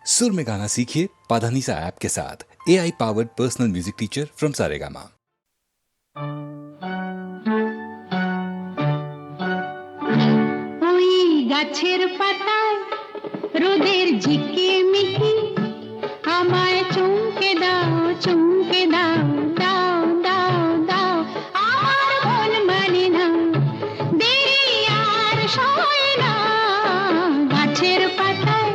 सुर में गाना सीखिए पाधानीसा ऐप के साथ। AI powered personal music teacher from Saregama. ওই গাছের পাতায় রোদের ঝিকিমিকি আমায় চুমকে দাও চুমকে দাও দাও দাও দাও আমার মন মানে না দেরি আর সয় না গাছের পাতায়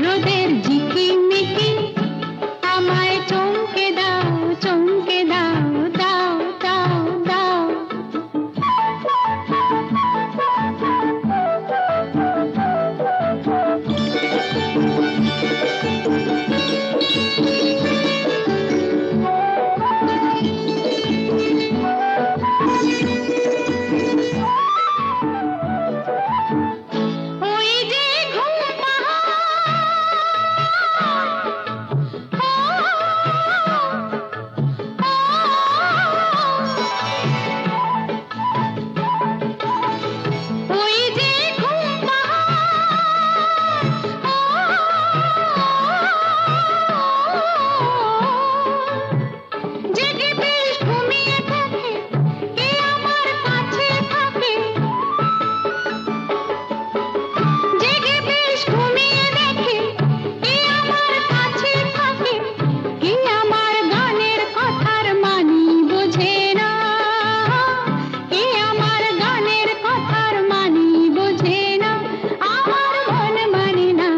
রোদের ঝিকিমিকি আমায় চুমকে দাও চুমকে দাও দাও দাও দাও ওই যে ঘুম ওই যে ঘুম জেগে বেশ ঘুমিয়ে থাকে কে আমার কাছে থাকে জেগে বেশ ঘুমিয়ে দেখে কে আমার কাছে থাকে কে আমার গানের কথার মানি বোঝে না কে আমার গানের কথার মানি বোঝে না আমার মন মানে না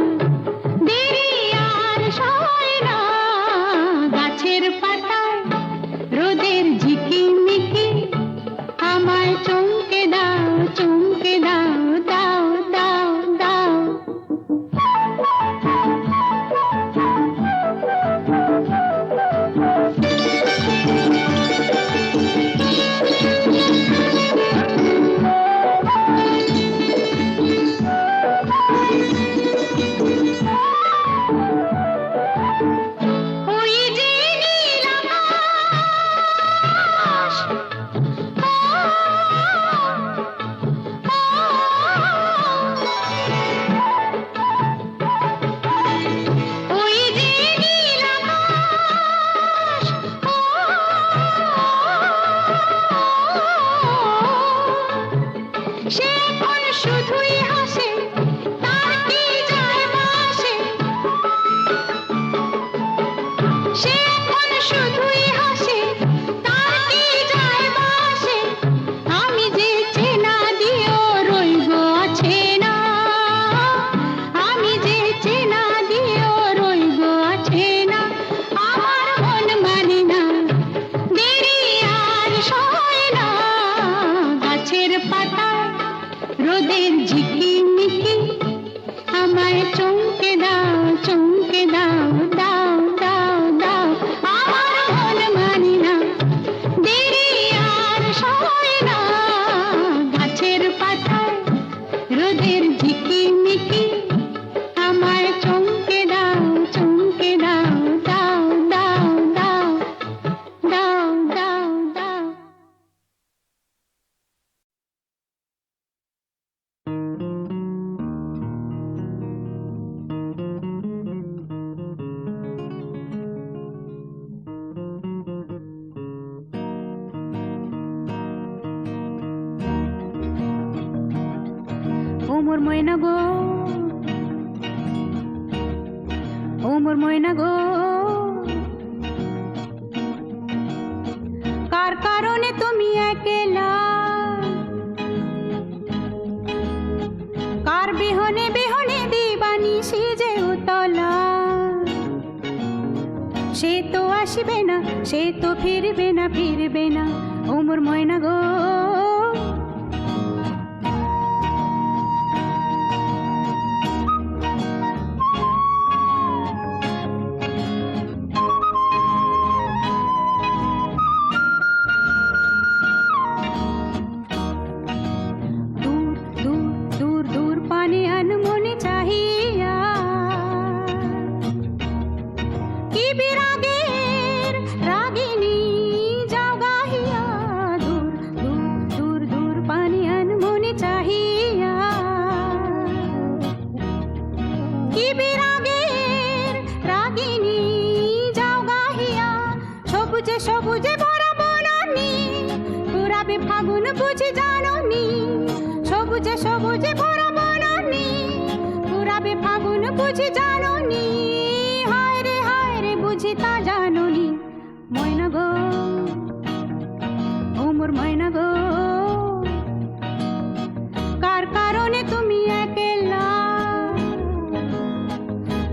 দেরি আর সয় না গাছের পাতায় রোদের ঝিকিমিকি আমায় চমকে দাও চমকে দাও দাও দাও দাও ওই যে নীল আকাশ ওই যে নীল আকাশ সে এখন শুধুই হাসে তার কি যায় আসে সে এখন শুধুই হাসে তার কি যায় আসে আমি যে চেনা দিয়েও রইব আছে না আমি যে চেনা দিয়েও রইব আছে না আমার মন মানে না দেরি আর সয় না গাছের পাতায় রোদের ঝিকিমিকি আমায় চমকে দাও চমকে দাও দাও দাও দাও আমার মন মানে না দেরি আর সয় না গাছের পাতায় রোদের ঝিকিমিকি আমায় চমকে দাও চমকে দাও দাও দাও দাও দাও দাও দাও ও মোর ময়না গো ও মোর ময়না গো কার কারণে তুমি একলা কার বিহনে বিহনে দিবানি সিজে উতলা সে তো আসবে না সে তো ফিরবে না ফিরবে না ও মোর ময়না গো দূর দূর দূর দূর পানে আনমনে চাহিয়া কি বিরাগের রাগিনী যাও গাহিয়া দূর দূর সবুজে ভরা বনানি, পুরাবে ফাগুন বুঝি জাননি। সবুজে সবুজে ভরা বনানি, পুরাবে ফাগুন বুঝি জাননি। হায় রে বুঝি তা জাননি। ময়না গো, ও মোর ময়না গো, কার কারণে তুমি একলা,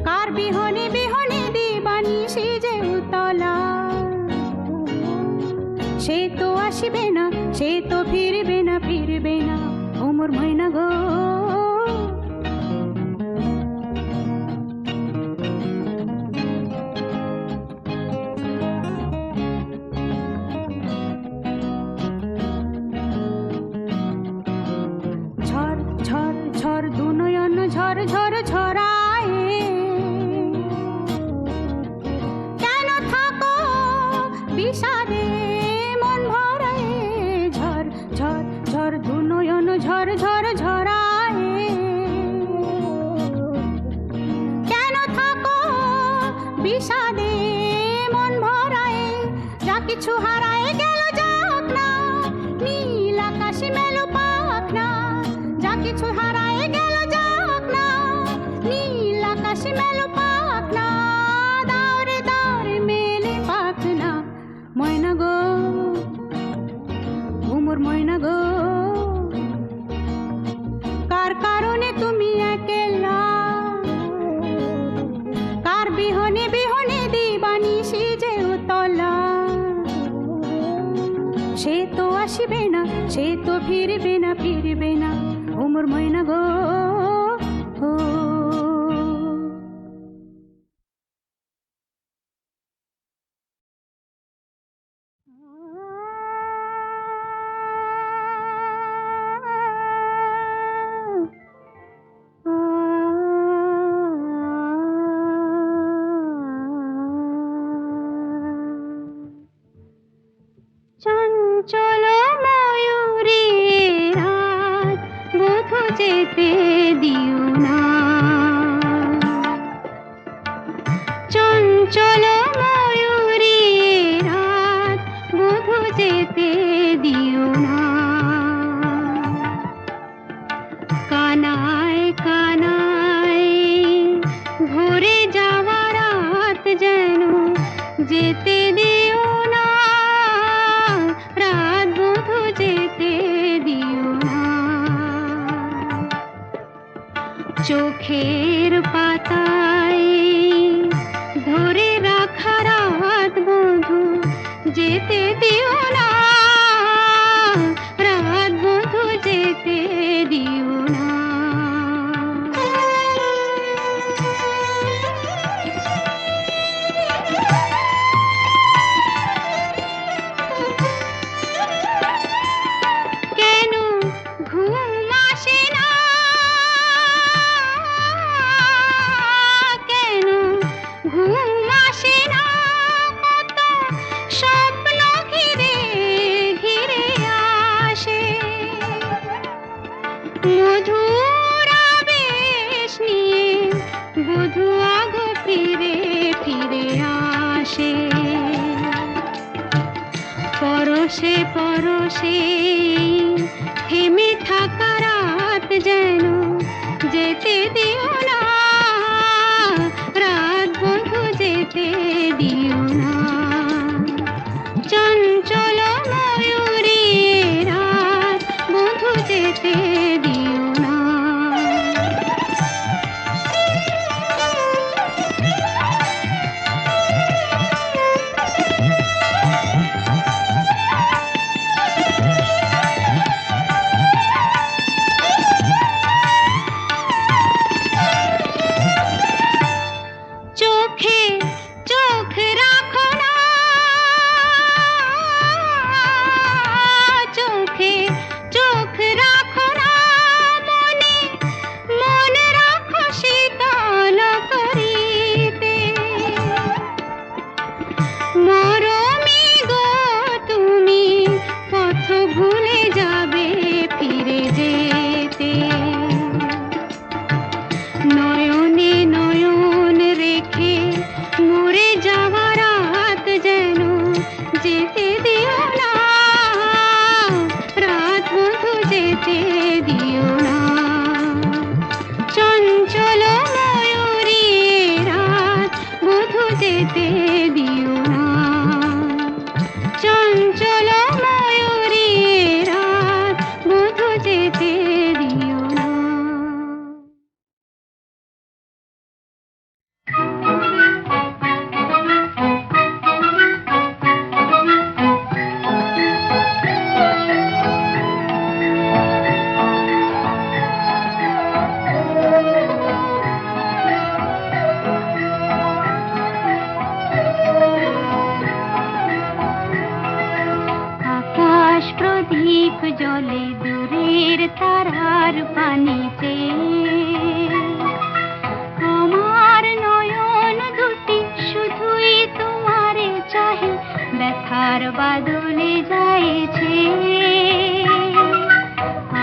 কার বিহনে বিহনে দিবানিশি যে উতলা। সে তো আসিবে না, সে তো ফিরবে না, ফিরবে না, ও মোর ময়না গো। ঝড় ঝড় ঝড় দু নয়ন ঝড় ঝড় ঝরায়, কেন থাকো বিষাদে মন ভরায়। ঝড় ঝড় ঝড় দু নয়ন ঝড় ঝড় ঝরায়, কেন থাকো বিষাদে মন ভরায়। যা কিছু হারায় গেল যাক না, নীল আকাশে মেলো পাখ না। যা কিছু হারায় গেল যাক না, নীল আকাশে মেলো পাখ না। দাওরে দাওরে মেলে পাখ না। ময়না গো, ও মোর ময়না গো, কার কারণে তুমি একলা, কার বিহনে বিহনে দিবানিশি যে উতলা। সে তো আসিবে না, সে তো ফিরবে না, ফিরবে না, ও মোর ময়না গো। চঞ্চল ময়ূরী রাত বধূ যেতে দিও না। চঞ্চল ময়ূরী রাত বধূ যেতে দিও না। কানায় কানায় ভরে যাওয়া রাত যেন যেতে দিও না। রাত বধূ যেতে দিও না। চোখের পাতায় ধরে রাখা রাত বধূ যেতে দিও না। রাত বধূ যেতে দিও না। কেন ঘুম আসে না, কেন ঘুম আসে না। কত স্বপ্ন ঘিরে ঘিরে আসে, মধুর আবেশ নিয়ে বধূ আগো ফিরে ফিরে আসে। পরশে পরশে থেমে থাকা রাত যেন যেতে দিও না। রাত বধূ যেতে দিও না। চঞ্চল ময়ূরী রাত বধূ যেতে দিও না। চোখে চোখ জলে দূরের তারার পানিতে আমার নয়ন দুটি শুধুই তোমারে চাহে ব্যথার বাদলে যাইছে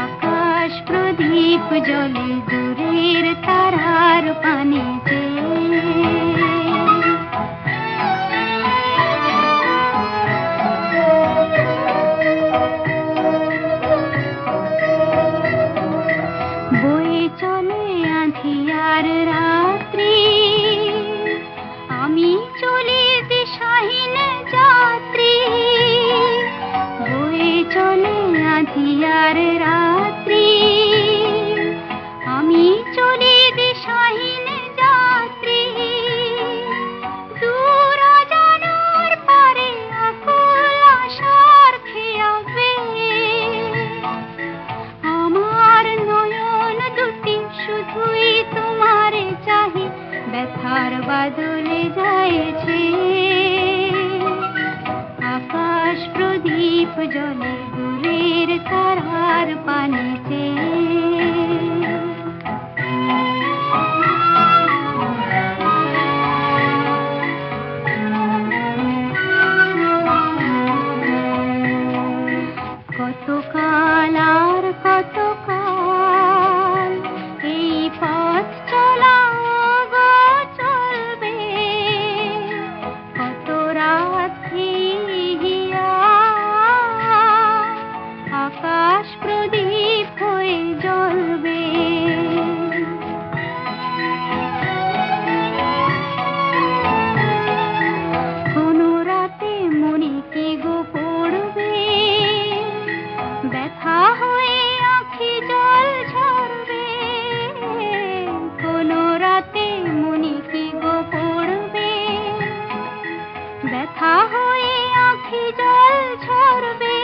আকাশ প্রদীপ জলে দূরের তারার পানিতে বয়ে চলে আঁধিয়ার রাত্রি আমি চলি দিশাহীন যাত্রী বয়ে চলে আঁধিয়ার রাত্রি আমি চলি দিশাহীন যাত্রী দূর অজানার পারে আকুল আশার খেয়াবে আমার নয়ন দুটি শুধুই তোমারে চাহি ব্যথার বাদলে যাইছে আকাশ প্রদীপ জলে দূরের তারার পানিতে কতকাল আর কতকাল এই পথ চলা গো চলবে কত রাত হিয়া আকাশ প্রদীপ হয়ে জ্বলবে কোন রাতে মনে কি গো পড়বে ব্যথা হয়ে আঁখি জল ঝরবে কোন রাতে মনে কি গো পড়বে ব্যথা হয়ে আঁখি জল ঝরবে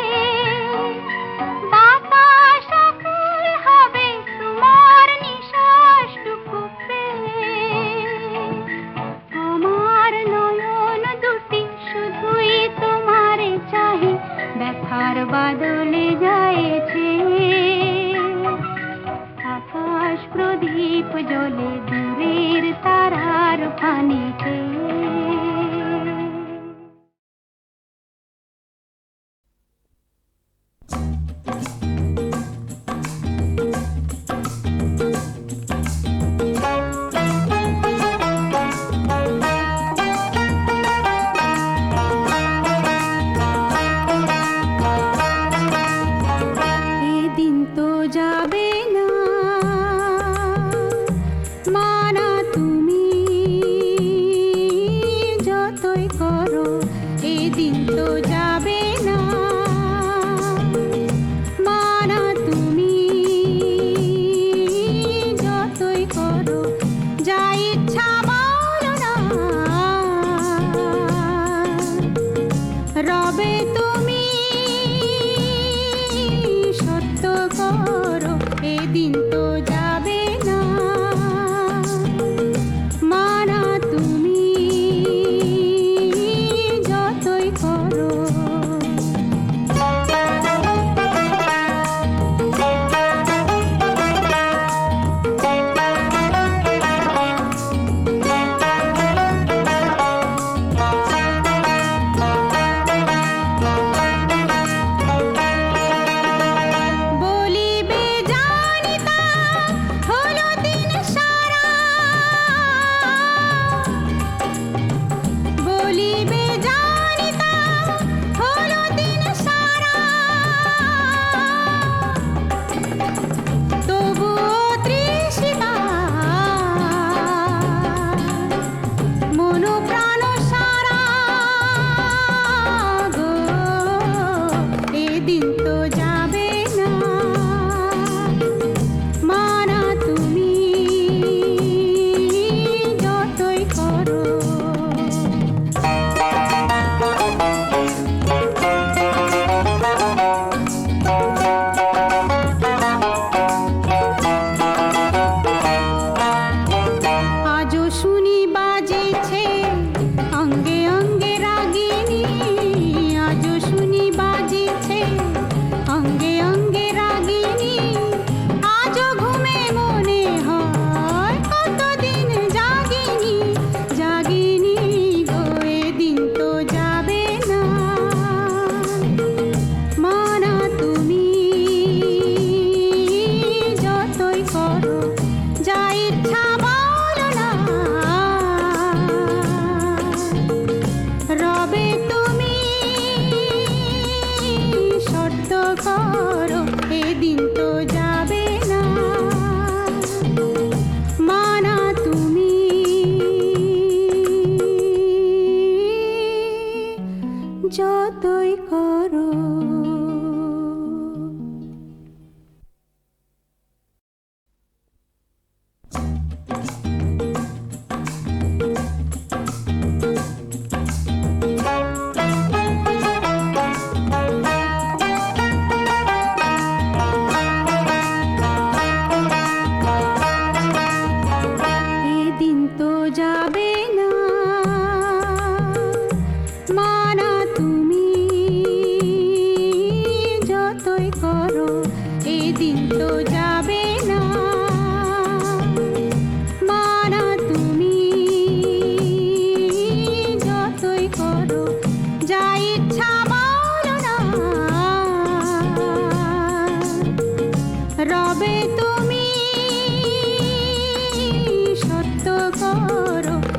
বাতাস আকুল হবে তোমার নিঃশ্বাসটুকু পেয়ে আমার নয়ন দুটি শুধুই তোমারে চাহি ব্যথার বাদলে যাইছে আকাশ প্রদীপ জলে দূরের তারার পানিতে এদিন তো যাবে না মানা তুমি যতই করো এদিন তো যাবে না মানা তুমি যতই করো যা ইচ্ছা বলো না রবে তুমি সত্য করো এদিন তো যাবে না মানা তুমি যতই করো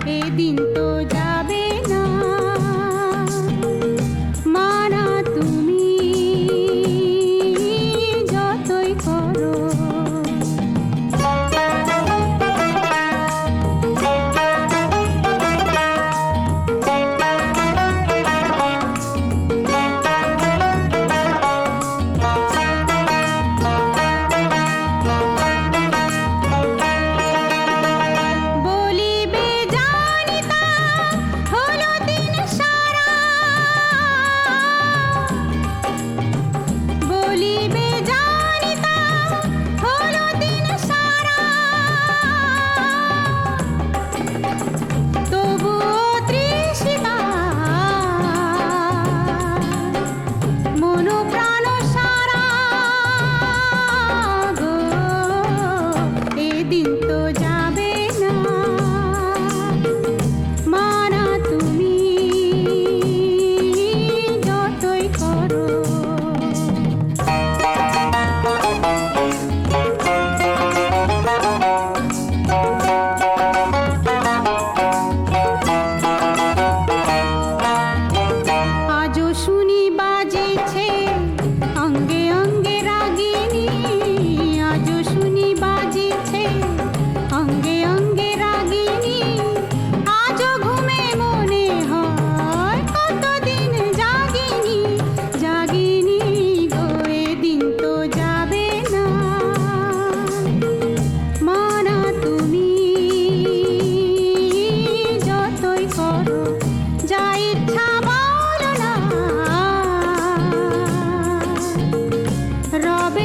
এদিন তো যাবে না মানা তুমি যতই করো। বলিবে জানিতা হলো দিন সারা, বলিবে জানিতা হলো দিন সারা, তবুও তৃষিতা মন প্রাণ সারা গো, এদিন তো যাবে না মানা তুমি যতই করো। আজও শুনি বাজেছে অঙ্গে অঙ্গে রাগিনী, আজও শুনি বাজেছে অঙ্গে অঙ্গে রাগিনী, আজও ঘুমে মনে হয় কতদিন জাগিনী, জাগিনী গো, এদিন তো যাবে না মানা তুমি যতই করো, যা ইচ্ছা বলো না রবে